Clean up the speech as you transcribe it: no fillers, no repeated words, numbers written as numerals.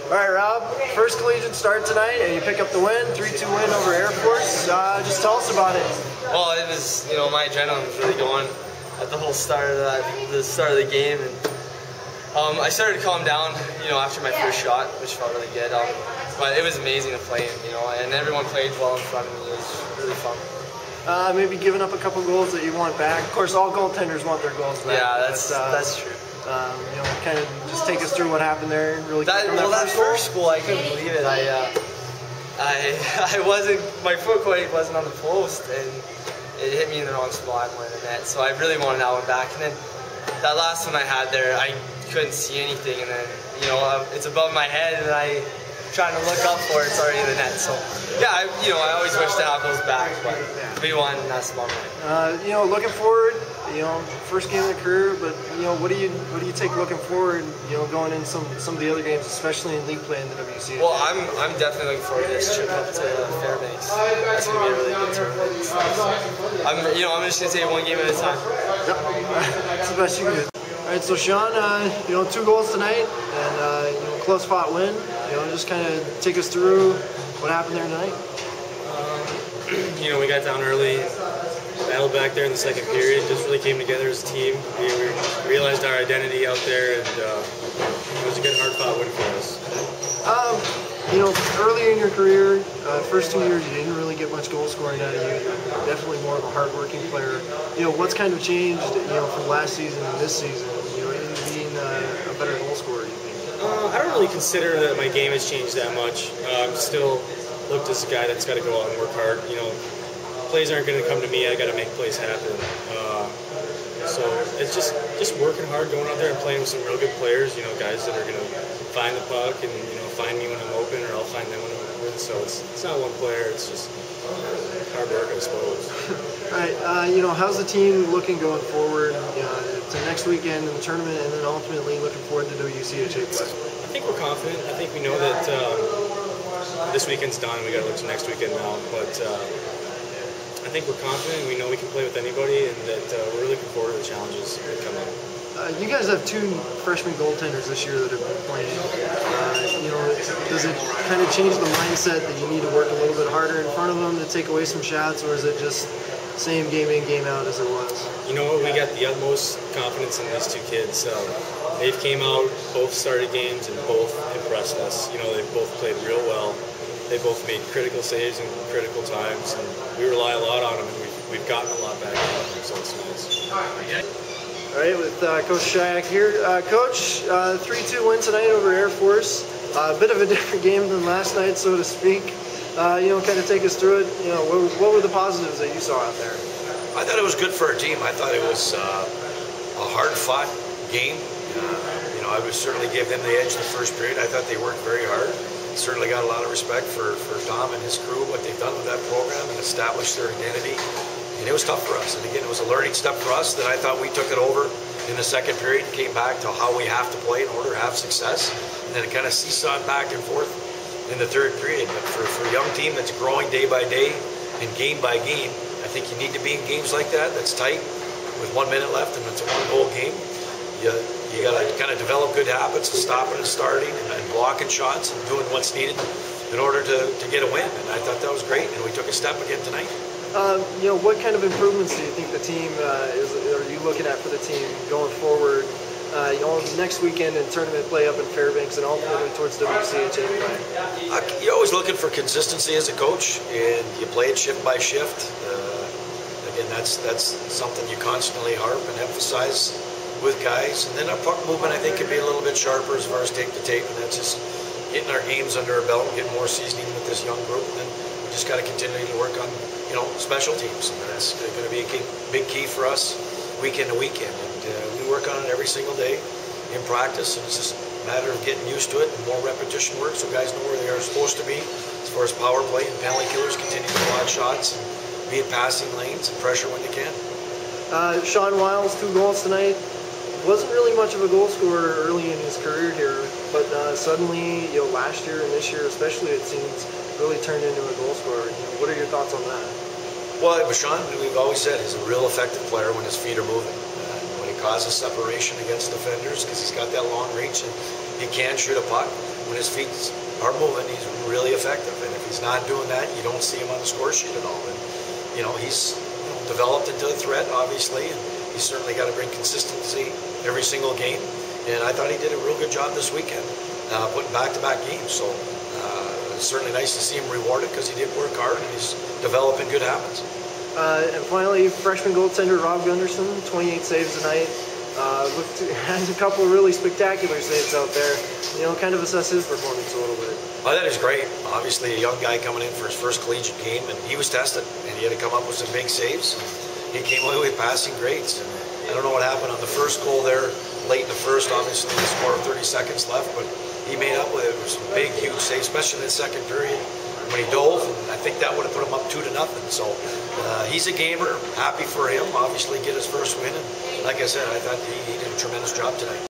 All right, Rob, first collegiate start tonight, and you pick up the win, 3-2 win over Air Force. Just tell us about it. Well, it was, my adrenaline was really going at the whole start of the game, and I started to calm down, after my first shot, which felt really good. But it was amazing to play, and everyone played well in front of me. It was really fun. Maybe giving up a couple goals that you want back. Of course, all goaltenders want their goals back. Yeah, that's true. Kind of just take us through what happened there. Really that first goal, I couldn't believe it. I wasn't, my foot quite wasn't on the post, and it hit me in the wrong spot more than that. So I really wanted that one back. And then that last one I had there, I couldn't see anything, and then it's above my head, and I trying to look up for it, it's already in the net. So yeah, I always wish to have those back, but we won, and that's one way. Looking forward, first game of the career, but what do you take looking forward, going in some of the other games, especially in league play in the WCA? Well, I'm definitely looking forward to this trip up to Fairbanks. That's gonna be a really good tournament. So I'm just gonna take it one game at a time. Yep. That's the best you can do. All right, so Sean, 2 goals tonight, and close fought win. Just kind of take us through what happened there tonight. We got down early, battled back there in the second period, just really came together as a team. We realized our identity out there, and it was a good hard-fought win for us. Earlier in your career, first 2 years, you didn't really get much goal scoring out of you. You're definitely more of a hard-working player. What's kind of changed, from last season and this season, being a better goal scorer, you think? I don't really consider that my game has changed that much. I'm still looked as a guy that's got to go out and work hard. Plays aren't going to come to me. I got to make plays happen. So it's just working hard, going out there and playing with some real good players. Guys that are going to find the puck and find me when I'm open, or I'll find them when I'm open. So it's not one player. It's just hard work, I suppose. All right. How's the team looking going forward to next weekend in the tournament, and then ultimately looking forward to WCHA play? I think we're confident. I think we know that this weekend's done. We got to look to next weekend now, but I think we're confident. We know we can play with anybody, and that we're really looking forward to the challenges that come up. You guys have 2 freshman goaltenders this year that have been playing. Does it kind of change the mindset that you need to work a little bit harder in front of them to take away some shots, or is it just same game in, game out as it was? We got the utmost confidence in these 2 kids. They've came out, both started games, and both impressed us. They've both played real well. They both made critical saves in critical times, and we rely a lot on them, and we've gotten a lot back from them, so it's nice. All right, with Coach Shayak here. Coach, 3-2 win tonight over Air Force. A bit of a different game than last night, so to speak. Kind of take us through it. What were the positives that you saw out there? I thought it was good for our team. I thought it was a hard-fought game. I would certainly give them the edge the first period. I thought they worked very hard. Certainly got a lot of respect for Tom and his crew, what they've done with that program and established their identity. And it was tough for us. And again, it was a learning step for us that I thought we took it over in the second period, came back to how we have to play in order to have success. And then it kind of seesawed back and forth in the third period. But for a young team that's growing day by day and game by game, I think you need to be in games like that, that's tight, with 1 minute left and it's a 1-goal game. You got to kind of develop good habits of stopping and starting and blocking shots and doing what's needed in order to get a win. And I thought that was great, and we took a step again tonight. What kind of improvements do you think the team are you looking at for the team going forward? Next weekend in tournament play up in Fairbanks and ultimately towards WCHA play. You're always looking for consistency as a coach, and you play it shift by shift. Again, that's something you constantly harp and emphasize with guys. And then our puck movement, I think, can be a little bit sharper as far as tape to tape, and that's just getting our games under our belt and getting more seasoning with this young group. And then we just got to continue to work on, special teams. And that's going to be a big key for us weekend to weekend. And we work on it every single day in practice, and it's just a matter of getting used to it and more repetition work so guys know where they are supposed to be as far as power play and penalty killers, continue to block shots and be at passing lanes and pressure when you can. Sean Wiles, 2 goals tonight. Wasn't really much of a goal scorer early in his career here, but suddenly, last year and this year especially, it seems really turned into a goal scorer. What are your thoughts on that? Well, Sean, we've always said he's a real effective player when his feet are moving. When he causes separation against defenders, because he's got that long reach and he can shoot a puck. when his feet are moving, he's really effective. And if he's not doing that, you don't see him on the score sheet at all. And he's developed into a threat, obviously, and he's certainly got to bring consistency every single game. And I thought he did a real good job this weekend, putting back-to-back games. So it's certainly nice to see him rewarded because he did work hard and he's developing good habits. And finally, freshman goaltender Rob Gunderson, 28 saves tonight. Has a couple of really spectacular saves out there. Kind of assess his performance a little bit. I thought he was great. Obviously, a young guy coming in for his first collegiate game, and he was tested, and he had to come up with some big saves. He came away with passing grades. And I don't know what happened on the first goal there, late in the first. Obviously, the score of 30 seconds left, but he made up with it. It was some big, huge saves, especially in the second period when he dove, and I think that would have put him up 2-0. So he's a gamer. Happy for him. Obviously, get his first win, and like I said, I thought he did a tremendous job tonight.